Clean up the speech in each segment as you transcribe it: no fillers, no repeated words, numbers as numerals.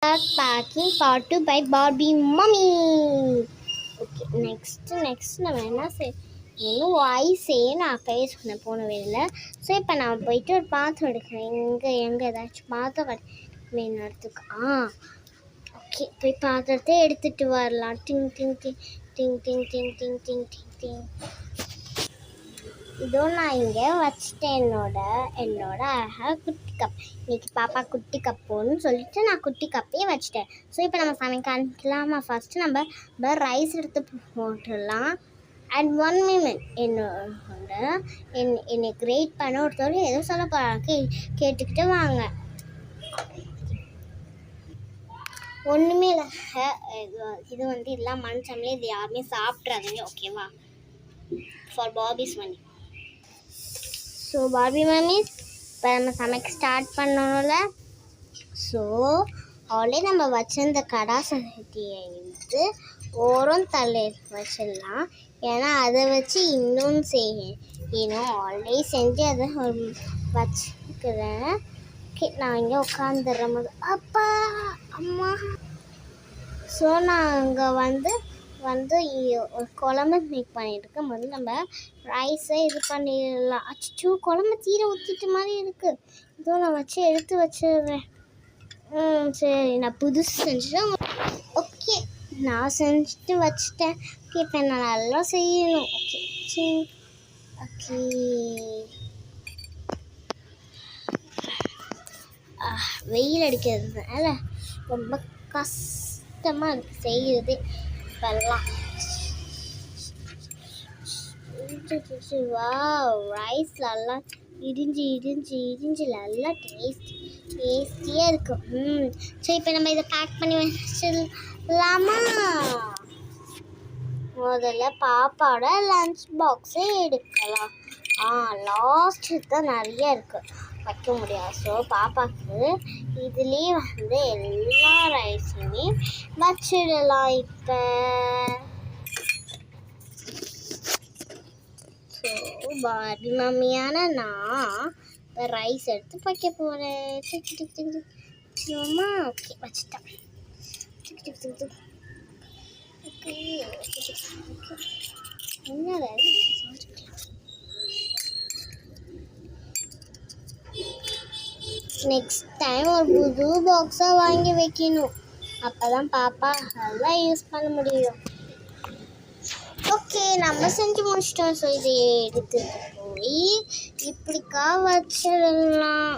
Packing part 2 by Barbie Mummy. Okay, next நம்ம என்ன இன்னும் வாய்ஸே நான் அப்பயே சொன்னேன் போன வேலையில். ஸோ இப்போ நான் போயிட்டு ஒரு பாத்திரம் எடுக்கிறேன். எங்கே ஏதாச்சும் பாத்திரம் வேணுறதுக்கு. ஓகே, போய் பாத்திரத்தை எடுத்துகிட்டு வரலாம். டிங் டிங் டிங் டிங் டிங் டிங் டிங் டிங் டிங் டிங். இதோ நான் இங்கே வச்சுட்டேன் என்னோட அழகாக குட்டி கப். இன்னைக்கு பாப்பா குட்டி கப்புன்னு சொல்லிட்டு நான் குட்டி கப்பையே வச்சுட்டேன். ஸோ இப்போ நம்ம சமைக்க ஆரம்பிக்கலாமா? ஃபஸ்ட்டு நம்ம ரைஸ் எடுத்து போட்டுடலாம். அண்ட் 1 minute என்னை கிரேட் பண்ண ஒருத்தர் எதுவும் சொல்ல போகிறாங்க, கேட்டுக்கிட்டு வாங்க. ஒன்றுமே இல்லை, இது இதெல்லாம் மனுஷங்களே, இது யாருமே சாப்பிட்றாதீங்க, ஓகேவா? ஃபார் பாபிஸ் மணி. ஸோ பார்பி மம்மிஸ், இப்போ நம்ம சமைக்க ஸ்டார்ட் பண்ணணும்ல. ஸோ ஆல்ரெடி நம்ம வச்சிருந்த கடாசட்டியை எடுத்து ஓரம் தள்ளி வச்சிடலாம். ஏன்னா அதை வச்சு இன்னொன்று செய்யணும். ஆல்ரெடி செஞ்சு அதை வச்சுக்கிறேன். ஓகே, நான் இங்கே உட்காந்துடுறேன் போது. அப்பா அம்மா. ஸோ நான் அங்கே வந்து ஒரு குழம்பு மேக் பண்ணிட்டுருக்கேன். முதல்ல நம்ம ரைஸை இது பண்ணிடலாம். அச்சோ, குழம்பு தீரை ஊற்றிட்டு மாதிரி இருக்குது. இதோ நான் எடுத்து வச்சிடுறேன். சரி, நான் புதுசு செஞ்சுட்டேன். ஓகே, நான் செஞ்சுட்டு வச்சுட்டேன். ஓகே, இப்போ நான் நல்லா செய்யணும். Okay okay. வெயில் அடிக்கிறதுனால ரொம்ப கஷ்டமாக இருக்குது செய்கிறது. இப்பெல்லாம் ரைஸ் நல்லா இடிஞ்சு நல்லா டேஸ்டியாக இருக்கும். சரி, இப்போ நம்ம இதை பேக் பண்ணி வச்சிடலாமா? முதல்ல பாப்பாவோட லஞ்ச் பாக்ஸை எடுக்கலாம். லாஸ்ட்டு தான் நிறைய இருக்குது, வைக்க முடியாது. ஸோ பாப்பாவுக்கு இதுலேயே எல்லா ரைஸுமே வச்சிடலாம். இப்போ ஸோ பார்பி மம்மியான நான் இப்போ ரைஸ் எடுத்து வைக்க போகிறேன். சும்மா ஓகே வச்சுட்டேன். என்ன நெக்ஸ்ட் டைம் ஒரு புது பாக்ஸாக வாங்கி வைக்கணும். அப்போ தான் பாப்பா நல்லா யூஸ் பண்ண முடியும். ஓகே, நம்ம செஞ்சு முடிச்சிட்டோம். ஸோ இதை எடுத்துட்டு போய் இப்படிக்கா வச்சிடலாம்.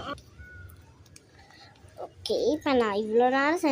ஓகே, இப்போ நான் இவ்வளோ நேரம்